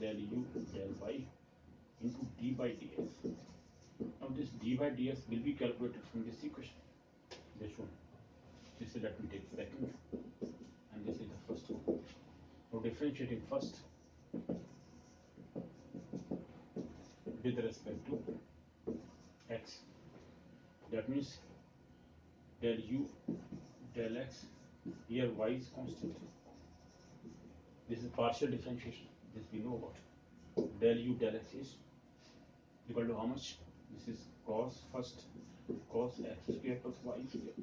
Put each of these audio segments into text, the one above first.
del u del y into d by dx. Now this d by dx will be calculated from this equation. This one. This is, let me take second, and this is the first one. Now differentiating first with respect to x. That means del u del x. Here y is constant. This is partial differentiation. This we know about. Del u del x is equal to how much? This is cos first cos x square plus y square.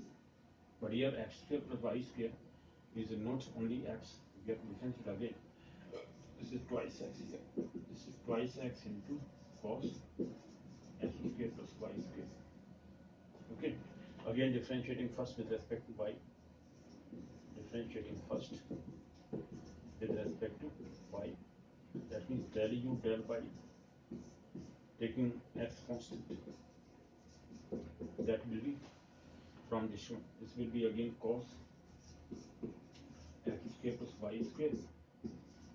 But here x square plus y square is not only x. We have to differentiate again. This is twice x here. This is twice x into cos x square plus y square. Okay. Again differentiating first with respect to y. Differentiating first with respect to y. That means del u del y, taking x constant. That will be from this one. This will be again cos x square plus y square.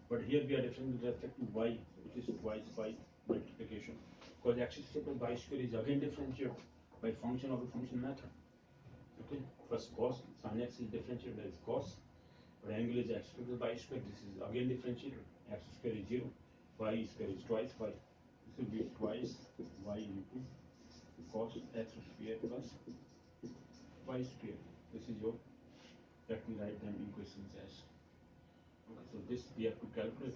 But here we are different with respect to y, which is twice by multiplication. Because x square plus y square is again differentiated by function of a function method. Okay, first cos, sin x is differentiated as cos, but angle is x square plus y square. This is again differentiated. X square is 0, y square is twice y. This will be twice y into cos x square plus y square. This is your, let me write them equations as. Okay, so this we have to calculate.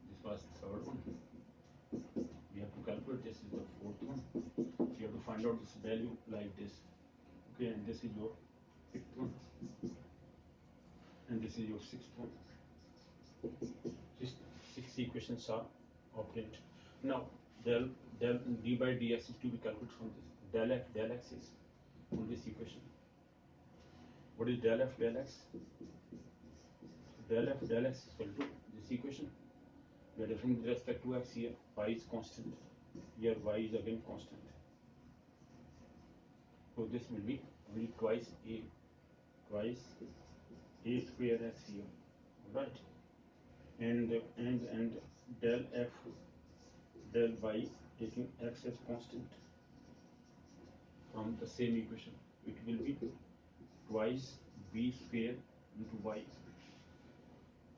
This was the third one. We have to calculate. This is the fourth one. You have to find out this value like this. Okay, and this is your fifth one, and this is your sixth one. These 6 equations are obtained. Now del d by dx is to be calculated from this. Del f del x is from this equation. What is del f del x? Del f del x is equal to this equation. We are different with respect to x here. Y is constant. Here y is again constant. So this will be only twice a square x here. Alright. And del f del y, taking x as constant from the same equation, it will be twice b square into y,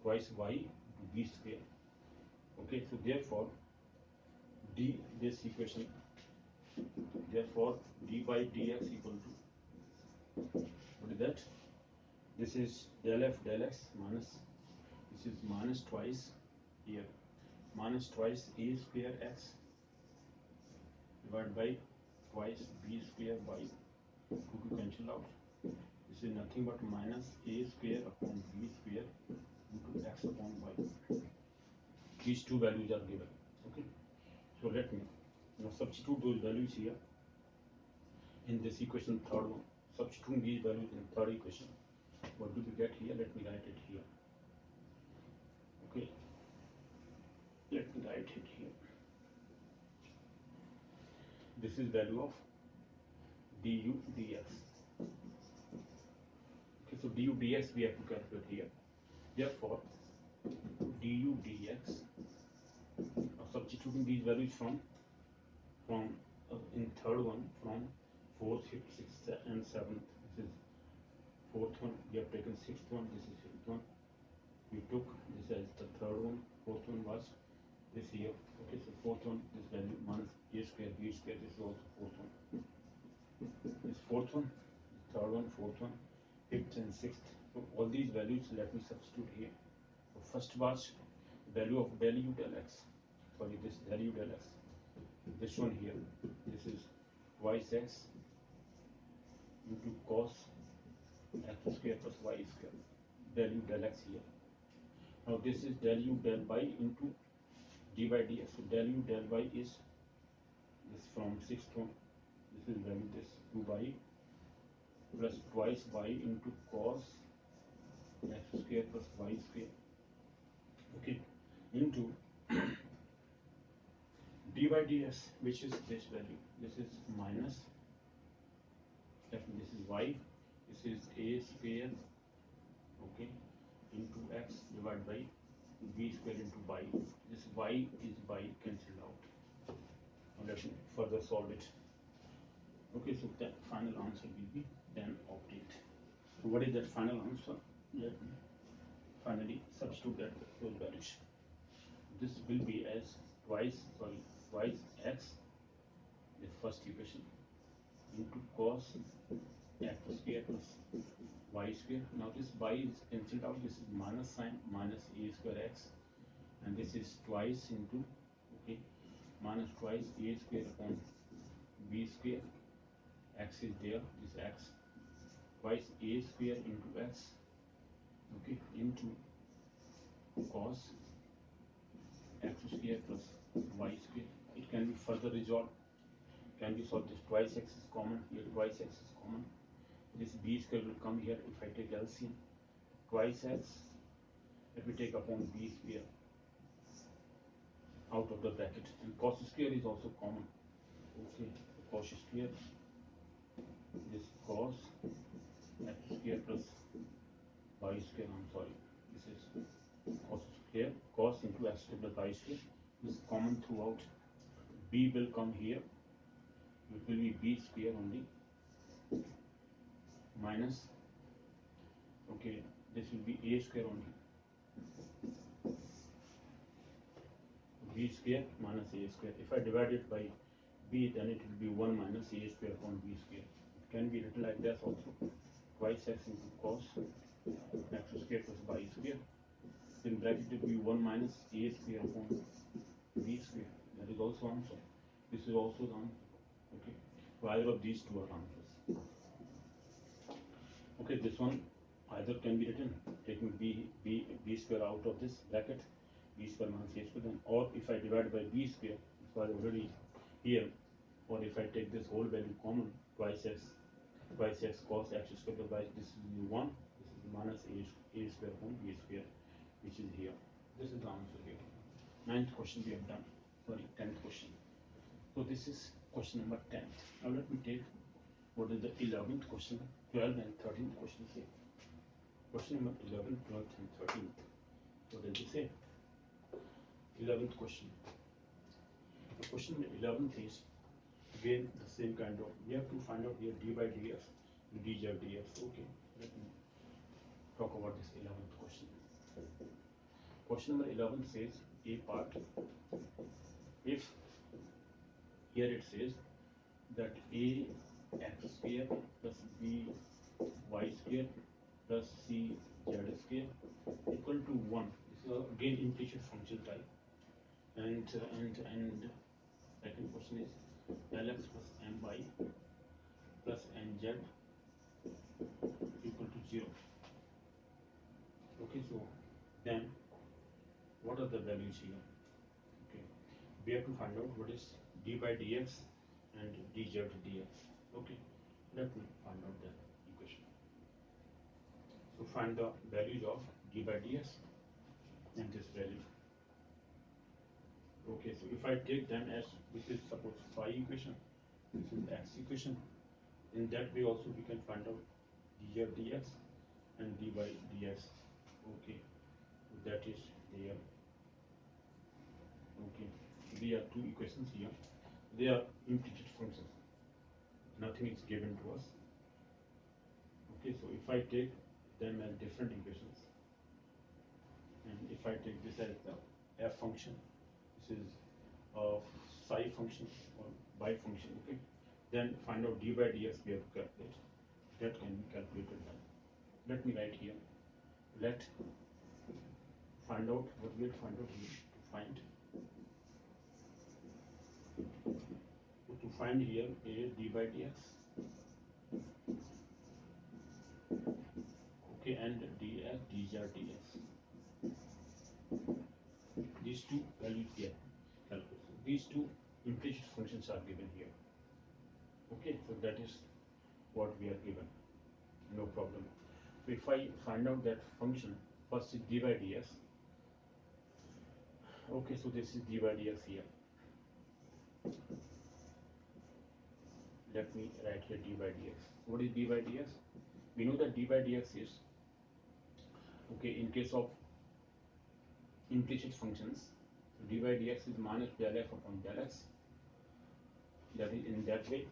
twice y into b square. Okay, so therefore d, this equation, therefore d by dx equal to, what is that? This is del f del x minus, this is minus twice here, minus twice a square x divided by twice b square y. 2 to cancel out. This is nothing but minus a square upon b square into x upon y. These two values are given. Okay. So let me now substitute those values here in this equation, third one. Substituting these values in third equation. What do we get here? Let me write it here. Okay. Let me write it here. This is value of du dx. Okay, so du dx we have to calculate here. Therefore, du dx, substituting these values from in third one, from 4th, 5th, 6th and 7th. This is fourth one. We have taken sixth one. This is fifth one. We took this as the third one. Fourth one was this here. Okay, so fourth one, this value minus a square b square. This is also fourth one. This fourth one, third one, fourth one, fifth and sixth. So all these values let me substitute here. So first was value of del u del x. Sorry, this del u del x. This one here. This is twice x into cos x square plus y square. Del u del x here. Now this is del u del y into d by dx. So del u del y is this from sixth one. This is value this 2y plus twice y into cos x square plus y square. Okay, into d by dx, which is this value. This is minus. This is y. This is a square. Okay, into x divided by b square into y. This y is by cancelled out. Now let me further solve it. Okay, so the final answer will be 10 of 8. So what is that final answer? Let me finally substitute that those values. This will be as twice x, the first equation, into cos x square plus y square. Now this y is cancelled out. This is minus sign, minus a square x, and this is twice into, okay, minus twice a square upon b square. X is there, this x, twice a square into x, okay, into cos x square plus y square. It can be further resolved. Can be solved. This twice x is common here, twice x is common. This b square will come here. If I take LCM, twice x, let me take upon b square out of the bracket, and cos square is also common. Okay, cos square, this cos x square plus y square. I'm sorry, this is cos square, cos into x square plus y square. This is common throughout. B will come here. It will be b square only, minus, okay, this will be a square only, b square minus a square. If I divide it by b, then it will be 1 minus a square upon b square. It can be written like this also, twice x into cos x square plus y square. In bracket it will be 1 minus a square upon b square. That is also answer. This is also the answer. Okay, so either of these two are answers. Okay, this one either can be written taking b square out of this bracket, b square minus a square, then, or if I divide by b square, it was already here, or if I take this whole value common, twice x cos x square plus y, this is 1, this is minus a square upon b square, which is here. This is the answer here. 9th question we have done. Sorry, 10th question. So this is question number 10. Now let me take what is the 11th question, 12th and 13th question here. Question number 11, 12th and 13th. What does it say? 11th question. The question number 11th is again the same kind of, we have to find out here d by dx, dz dx. Okay, let me talk about this 11th question. Question number 11 says a part, if here it says that a x square plus b y square plus c z square equal to 1. This is again implicit function type. And second question is lx plus my plus nz equal to 0. Okay, so then what are the values here? Okay, we have to find out what is d by dx and dz dx. Okay, let me find out the equation. So find the values of d by dx and this value. Okay, so if I take them as, this is suppose phi equation, this is x equation, in that way also we can find out dz dx and dy dx. Okay, so that is there. Okay, there are two equations here. They are implicit functions. Nothing is given to us. Okay, so if I take them as different equations, and if I take this as the f function, this is a psi function or y function, okay, then find out d by dx we have to calculate. That can be calculated now. Let me write here. Let find out what we'll find out here to find here a d by dx, okay, and dx dz dx. These two values here calculated. These two implicit functions are given here. Okay, so that is what we are given. No problem. So if I find out that function, first is d by dx. Okay, so this is d by dx here. Let me write here d by dx. What is d by dx? We know that d by dx is, okay, in case of implicit functions. So dy dx is minus del f upon del x. That is in that way.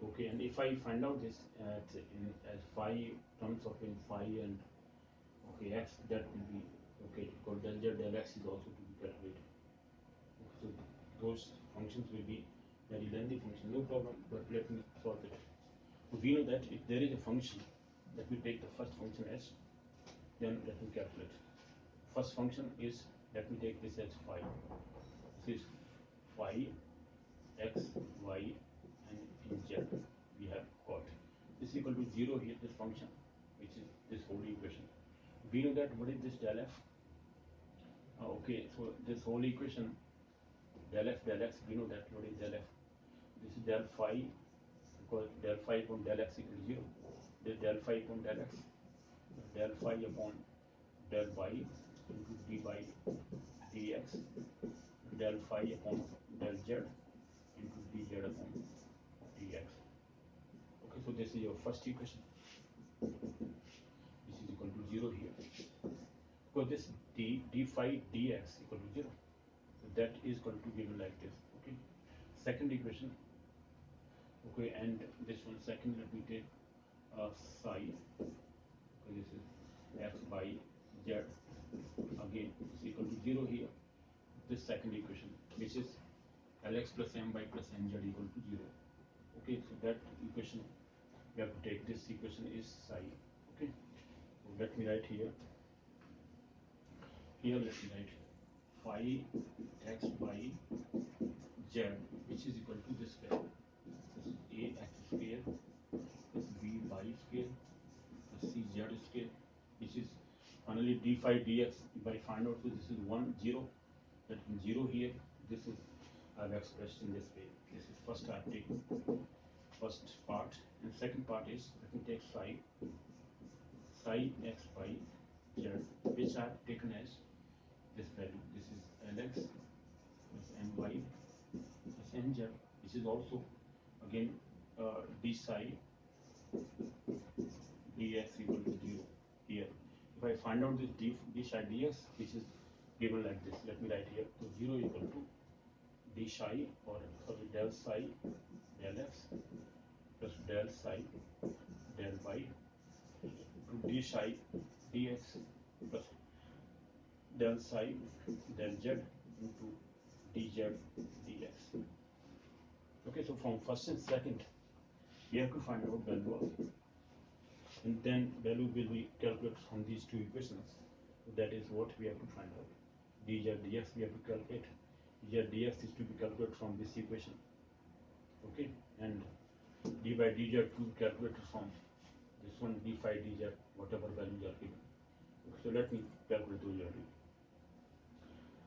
Okay, and if I find out this as phi terms of in phi and okay x, that will be okay. Because del z del x is also to be calculated. Okay, so those functions will be very lengthy function, no problem. But let me solve it. So we know that if there is a function, let me take the first function s. Then let me calculate. First function is, let me take this as phi. This is phi x, y, and in z we have got. This is equal to 0 here, this function, which is this whole equation. We know that what is this del f? Okay, so this whole equation, del f del x, we know that what is del f. This is del phi, because del phi upon del x equals 0. This del phi upon del x, del phi upon del y into d by dx, del phi upon del z into dz upon dx. Okay, so this is your first equation. This is equal to 0 here. Because this d phi dx equal to 0. So that is going to be given like this. Okay. Second equation. Okay, and this one second, let me take psi. Okay, this is x by z. Again, is equal to 0 here. This second equation, which is lx plus my plus nz equal to 0. Okay, so that equation we have to take. This equation is psi. Okay, so let me write here. Here let me write phi x by z, which is equal to this value. This is a x square plus b y square plus c z square, which is finally d phi dx. If I find out, so this is 1 0, that means 0 here. This is I've expressed in this way. This is first I've taken first part, and second part is, let me take psi x by z, which I have taken as this value. This is lx plus my plus nz, which is also again d psi dx equal to 0 here. If I find out this d psi dx, which is given like this, let me write here. So 0 equal to d psi, or sorry, del psi del x plus del psi del y to d psi dx plus del psi del z into dz dx. Okay, so from first and second, we have to find out value of, and then value will be calculated from these two equations. So that is what we have to find out. Dz dx we have to calculate. Dz dx is to be calculated from this equation. Okay, and d by dz to be calculated from this one, d phi dz, whatever values are given. Okay, so let me calculate those values.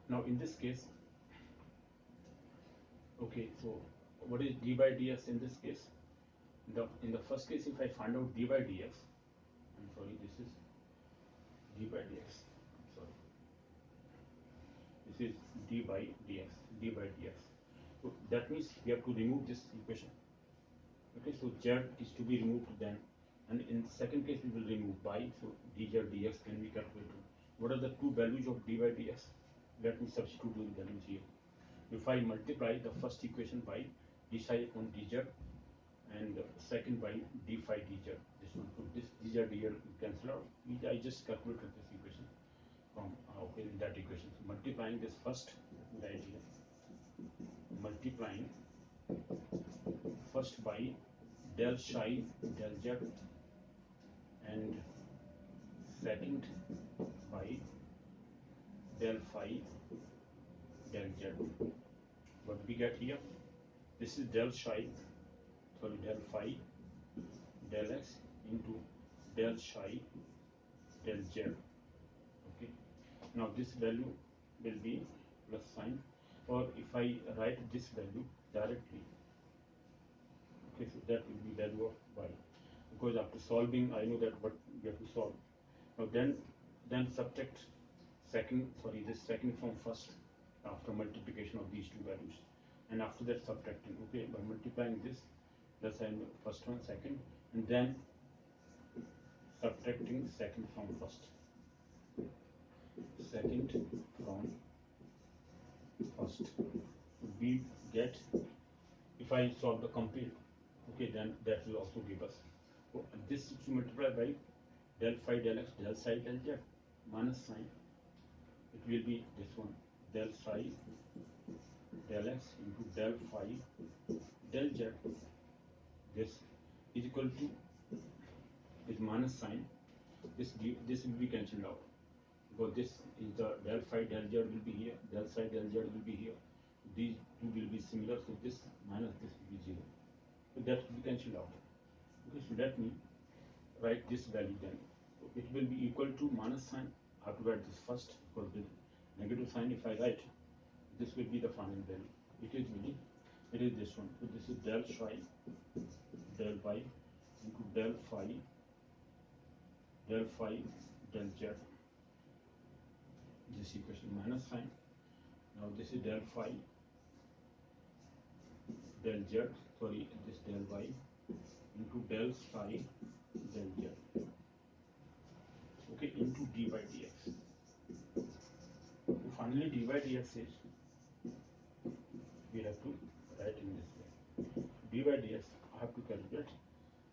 Now in this case, okay, so what is d by dx in this case? In the first case, if I find out d by dx, I'm sorry, this is d by dx. I'm sorry, this is d by dx, d by dx. So that means we have to remove this equation. Okay, so z is to be removed then, and in second case we will remove by. So dz dx can be calculated. What are the two values of d by dx? Let me substitute those values here. If I multiply the first equation by d psi upon dz, and second by d phi dz, this one, so this dz dz cancel out. I just calculated this equation from okay, in that equation. So multiplying this first, right here, multiplying first by del psi del z, and second by del phi del z. What we get here, this is del psi, sorry, del phi del x into del psi del z. Okay, now this value will be plus sign, or if I write this value directly, okay, so that will be value of y, because after solving I know that what we have to solve. Now then subtract this second from first after multiplication of these two values, and after that subtracting. Okay, by multiplying this plus I know first one, second, and then subtracting second from first. second from first. So we get, if I solve the compare, okay, then that will also give us. So this is multiply by del phi del x del psi del z minus sign. It will be this one, del psi del x into del phi del z. This is equal to, is minus sign. This will be cancelled out, because this is the del phi del z will be here, del psi del z will be here. These two will be similar, so this minus this will be 0. So that will be cancelled out. Okay, so let me write this value then. So it will be equal to minus sign. I have to write this first, because the negative sign, if I write, this will be the final value. It is really, it is this one. So this is del psi del y into del phi del z. This equation minus sign. Now this is del phi del z, sorry, this del y into del psi del z. Okay, into d by dx. So finally, d by dx is, we have to write in this way. D by dx, I have to calculate,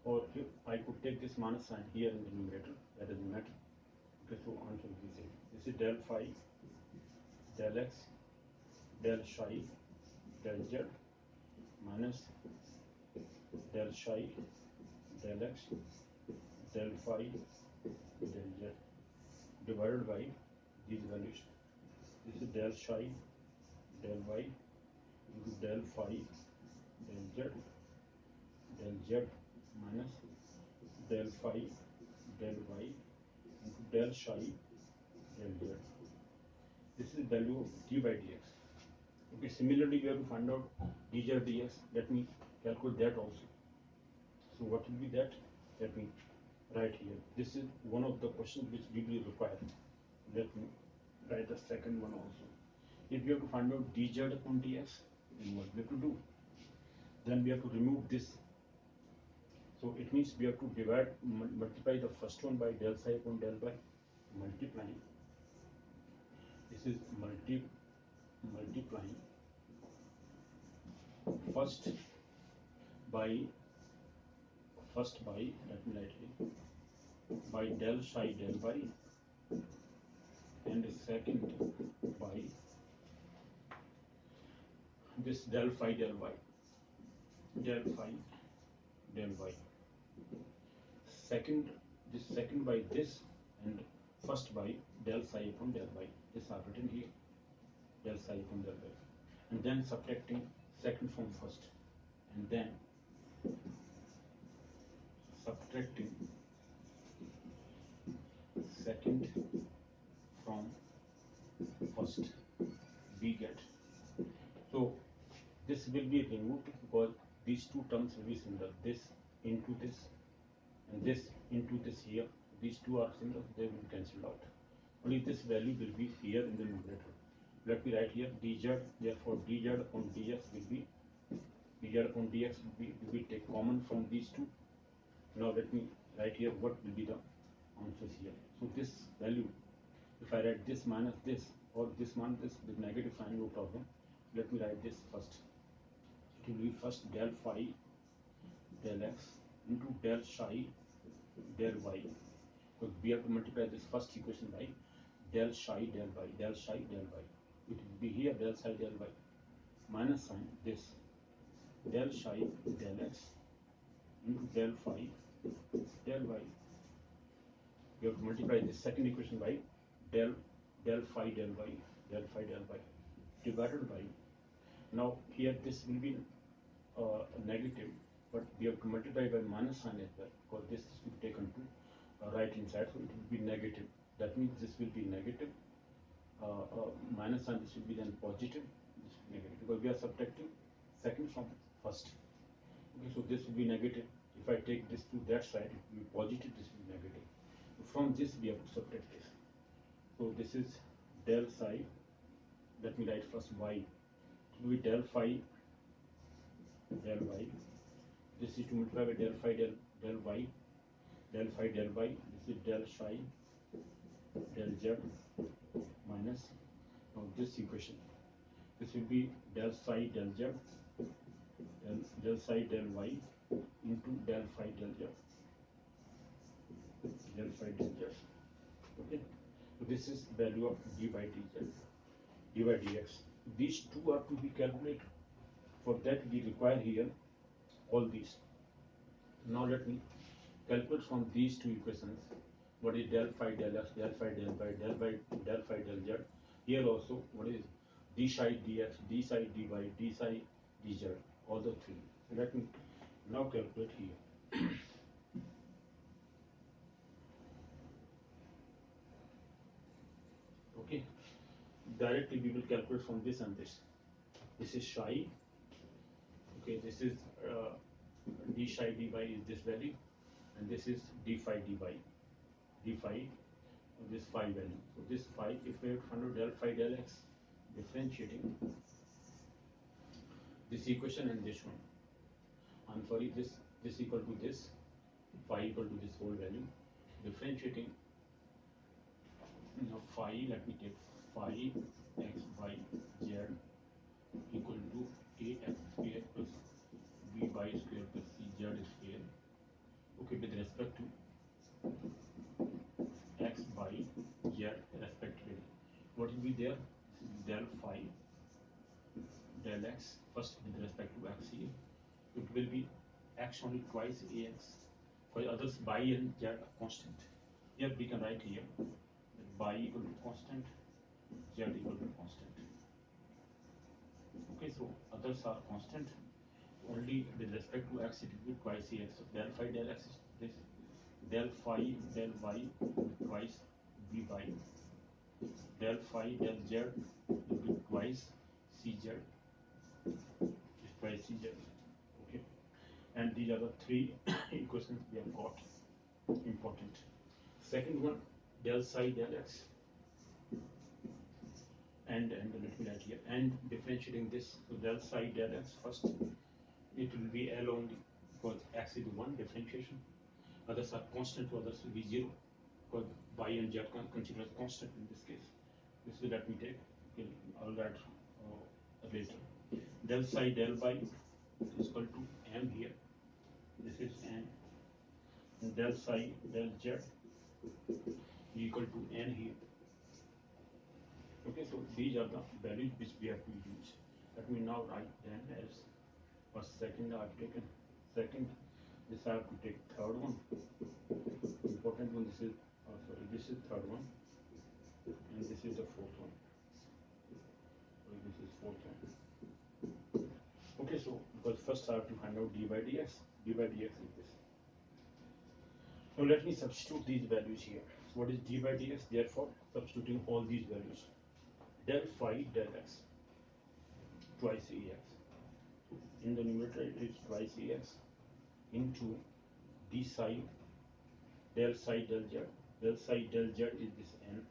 or if I could take this minus sign here in the numerator, that doesn't matter. Okay, so answer will be same. This is del phi del x del psi del z minus del psi del x del phi del z divided by these values. This is del psi del y into del phi del z minus del phi del y into del psi del z. This is value of d by dx. Okay, similarly, we have to find out dz dx. Let me calculate that also. So what will be that? Let me write here. This is one of the questions which we will require. Let me write the second one also. If we have to find out dz upon dx, then what we have to do? Then we have to remove this. So it means we have to divide, multiply the first one by del psi upon del y, multiplying. This is multiplying first by, let me write here, by del psi del y, and second by this del phi del y, del phi del y. Second, this second by this, and first by del psi upon del y. This are written here, del psi upon del y, and then subtracting second from first, and then subtracting second from first, we get. So this will be removed, because these two terms will be similar. This into this and this into this here. These two are similar, they will be cancelled out. Only this value will be here in the numerator. Let me write here dz. Therefore, dz upon dx will be, dz upon dx will be take common from these two. Now let me write here what will be the answers here. So this value, if I write this minus this, or this minus this with negative sign, no problem. Let me write this first. It will be first del phi del x into del psi del y, because we have to multiply this first equation by del psi del y, del psi del y. It will be here del psi del y minus sign this del psi del x into del phi del y. We have to multiply this second equation by del phi del y divided by, now here this will be negative, but we have to multiply by minus sign as well, because this will be taken to right inside, so it will be negative. That means this will be negative, minus sign, this will be then positive, this will be negative, because we are subtracting second from first. Okay, so this will be negative. If I take this to that side, it will be positive, this will be negative. So from this we have to subtract this. So this is del psi, let me write first y, it will be del phi del y. This is to multiply by del phi del y, del phi del y. This is del psi del z this equation. This will be del psi del z, del psi del y into del phi del z, del phi del z. Okay. So this is value of d by dz, d by dx. These two are to be calculated. For that we require here all these. Now let me calculate from these two equations what is del phi del x, del phi del y, del phi del z. Here also what is d psi dx, d psi dy, d psi dz, all the three. So let me now calculate here. Okay, directly we will calculate from this and this. This is psi. Okay, this is d psi dy is this value, and this is d phi dy, d phi, this phi value. So this phi, if we have to find out del phi del x, differentiating this equation and this one. I'm sorry, this equal to this, phi equal to this whole value. Differentiating phi, let me take phi x by z equal to ax square plus by square plus cz square. Okay, with respect to x by z respectively. What will be there? This is del phi del x first with respect to x here. It will be x only twice ax. For others, by and z are constant. Here we can write here that by equal to constant, z equal to constant. Okay, so others are constant. Only with respect to x it will be twice ax. So del phi del x is this. Del phi del y twice b by. Del phi del z will be twice cz. Is twice cz. Okay, and these are the three equations we have got. Important. Second one, del psi del x, and let me write here, and differentiating this. So del psi del x first, it will be L only because x is 1 differentiation. Others are constant, so others will be 0 because y and z considered constant in this case. This will let me take. Okay, I'll write later. Del psi del y is equal to m here. This is n. And del psi del z equal to n here. Okay, so these are the values which we have to use. Let me now write them as first, second I have taken. Second, this I have to take third one. Important one, this is sorry, this is third one, and this is the fourth one. Sorry, this is fourth one. Okay, so because first I have to find out d by dx. D by dx is this. Now let me substitute these values here. What is d by dx? Therefore, substituting all these values. Del phi del x twice ax. In the numerator it is twice ax into d psi del psi del z. Del psi del z is this n.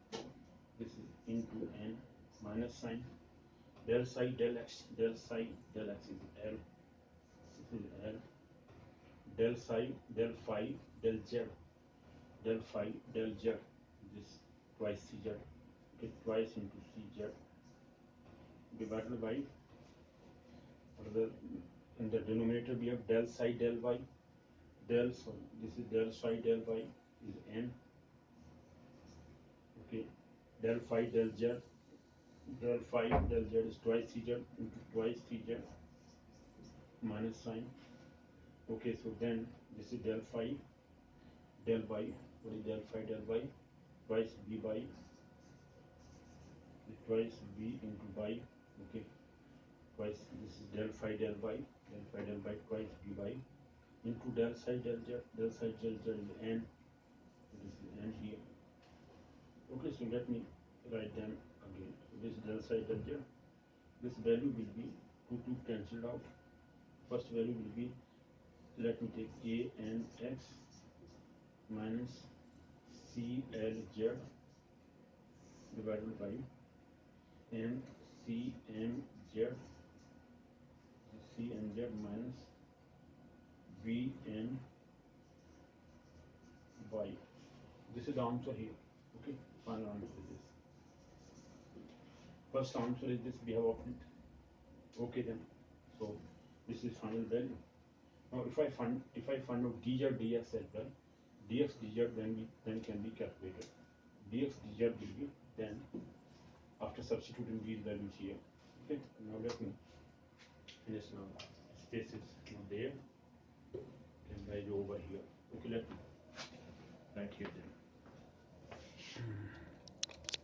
This is into n minus sign. Del psi del x. Del psi del x is L. This is L. Del psi del phi del z. Del phi del z. This twice cz. Okay, twice into cz divided by in the denominator we have del psi del y. This is del psi del y is n. Okay, del phi del z. Del phi del z is twice cz into twice cz minus sign. Okay, so then this is del phi del y. What is del phi del y? Twice b by twice b into y. Okay, twice. This is del phi del y. Del phi del y twice b by into del psi del z. Del psi del z is n. This is n here. Okay, so let me write them again. So this del psi del z. This value will be 2 cancelled out. First value will be, let me take a n x minus c l z divided by m c m z, c m z minus v n y. This is the answer here. Okay, final answer is this. First answer is this, we have opted. Okay then. So this is final value. Now if I find out dz dx as well, dx dz then can be calculated. Dx dz will be then after substituting these values here. Okay, now let me finish now. Space is not there.